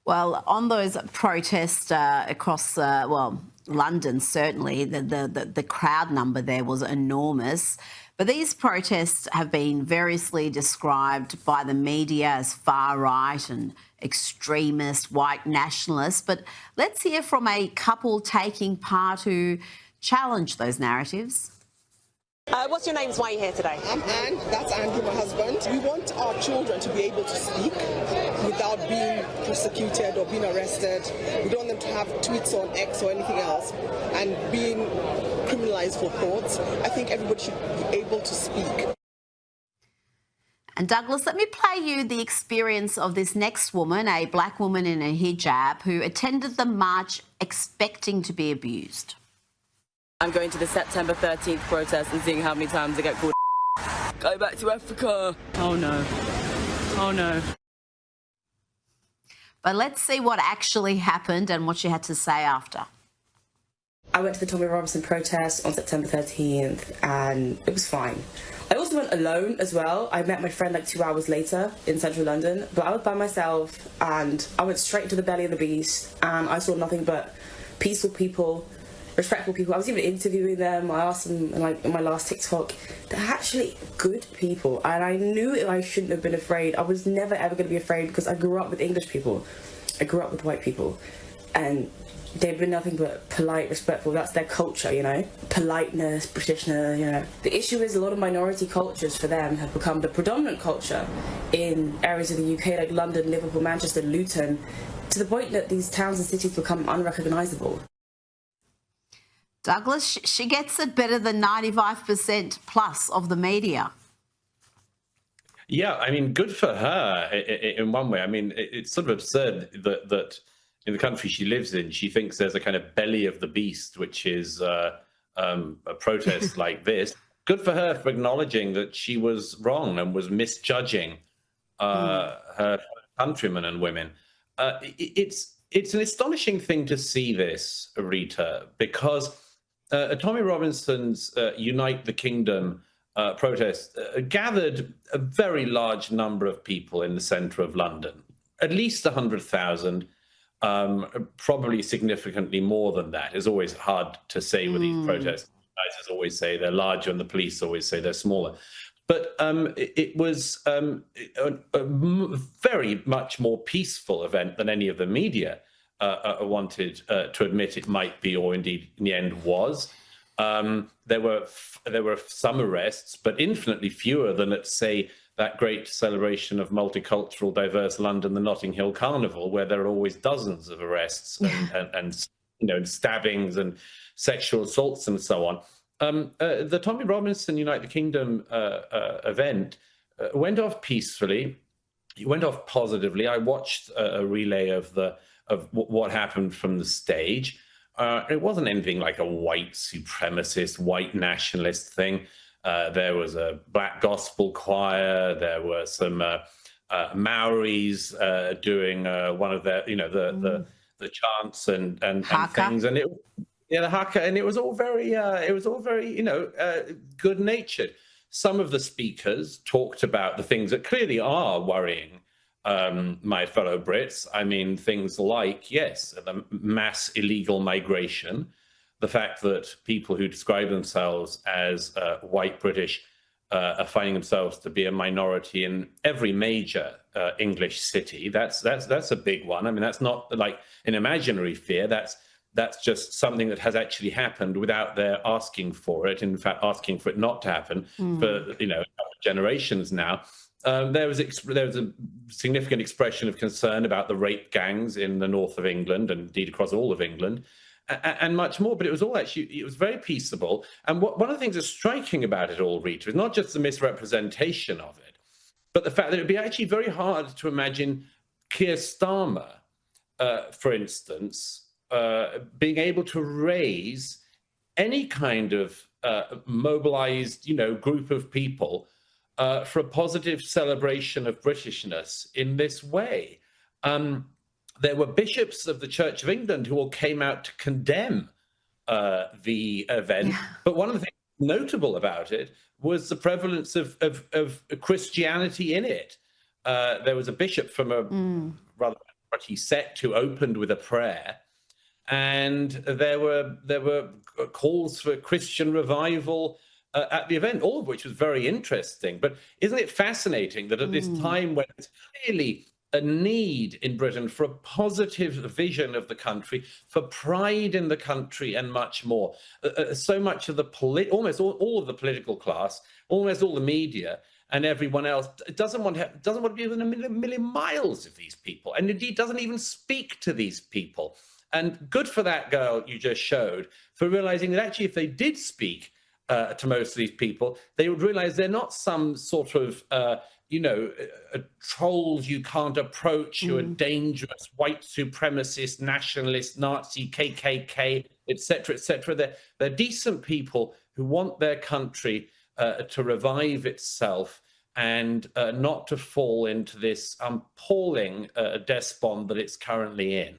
Well, on those protests across, London, certainly, the crowd number there was enormous. But these protests have been variously described by the media as far right and extremist, white nationalists. But let's hear from a couple taking part who challenge those narratives. What's your names? Why are you here today? I'm Anne, that's Andrew, my husband. We want our children to be able to speak without being persecuted or being arrested. We don't want them to have tweets on X or anything else and being criminalized for thoughts. I think everybody should be able to speak. And Douglas, let me play you the experience of this next woman, a black woman in a hijab, who attended the march expecting to be abused. I'm going to the September 13th protest and seeing how many times I get called go back to Africa. Oh no. Oh no. But let's see what actually happened and what she had to say after. I went to the Tommy Robinson protest on September 13th and it was fine. I also went alone as well. I met my friend like 2 hours later in central London, but I was by myself and I went straight into the belly of the beast and I saw nothing but peaceful people, respectful people. I was even interviewing them. I asked them in my last TikTok. They're actually good people and I knew I shouldn't have been afraid. I was never ever going to be afraid because I grew up with English people. I grew up with white people and they've been nothing but polite, respectful. That's their culture, you know. Politeness, Britishness, you know. The issue is a lot of minority cultures for them have become the predominant culture in areas of the UK like London, Liverpool, Manchester, Luton, to the point that these towns and cities become unrecognisable. Douglas, she gets it better than 95% plus of the media. Yeah, I mean, good for her in one way. I mean, it's sort of absurd that in the country she lives in, she thinks there's a kind of belly of the beast, which is a protest like this. Good for her for acknowledging that she was wrong and was misjudging her countrymen and women. It's an astonishing thing to see this, Rita, because Tommy Robinson's Unite the Kingdom protest gathered a very large number of people in the centre of London, at least 100,000. Probably significantly more than that. It's always hard to say with these protests. Organizers always say they're larger and the police always say they're smaller. But it was a very much more peaceful event than any of the media wanted to admit it might be, or indeed in the end was. There were some arrests, but infinitely fewer than at, say, that great celebration of multicultural, diverse London, the Notting Hill Carnival, where there are always dozens of arrests and stabbings and sexual assaults and so on. The Tommy Robinson Unite the Kingdom event went off peacefully. It went off positively. I watched a relay of what happened from the stage. It wasn't anything like a white supremacist, white nationalist thing. There was a black gospel choir. There were some Maoris doing one of their, the chants and things, and the haka, and it was all very, good natured. Some of the speakers talked about the things that clearly are worrying my fellow Brits. I mean, things like, yes, the mass illegal migration. The fact that people who describe themselves as white British are finding themselves to be a minority in every major English city. That's a big one. I mean, that's not like an imaginary fear. That's just something that has actually happened without their asking for it. In fact, asking for it not to happen for generations now. There was a significant expression of concern about the rape gangs in the north of England and indeed across all of England. And much more, but it was all it was very peaceable. And one of the things that's striking about it all, Rita, is not just the misrepresentation of it, but the fact that it would be actually very hard to imagine Keir Starmer, for instance, being able to raise any kind of mobilized, group of people for a positive celebration of Britishness in this way. There were bishops of the Church of England who all came out to condemn the event. Yeah. But one of the things notable about it was the prevalence of Christianity in it. There was a bishop from a rather charity set to opened with a prayer, and there were calls for Christian revival at the event, all of which was very interesting. But isn't it fascinating that at this time when it's clearly a need in Britain for a positive vision of the country, for pride in the country, and much more, so much of the almost all of the political class, almost all the media, and everyone else doesn't want to be within a million miles of these people, and indeed doesn't even speak to these people. And good for that girl you just showed for realizing that actually, if they did speak to most of these people, they would realize they're not some sort of trolls you can't approach, who are dangerous, white supremacist, nationalist, Nazi, KKK, etc., etc. They're decent people who want their country to revive itself and not to fall into this appalling despond that it's currently in.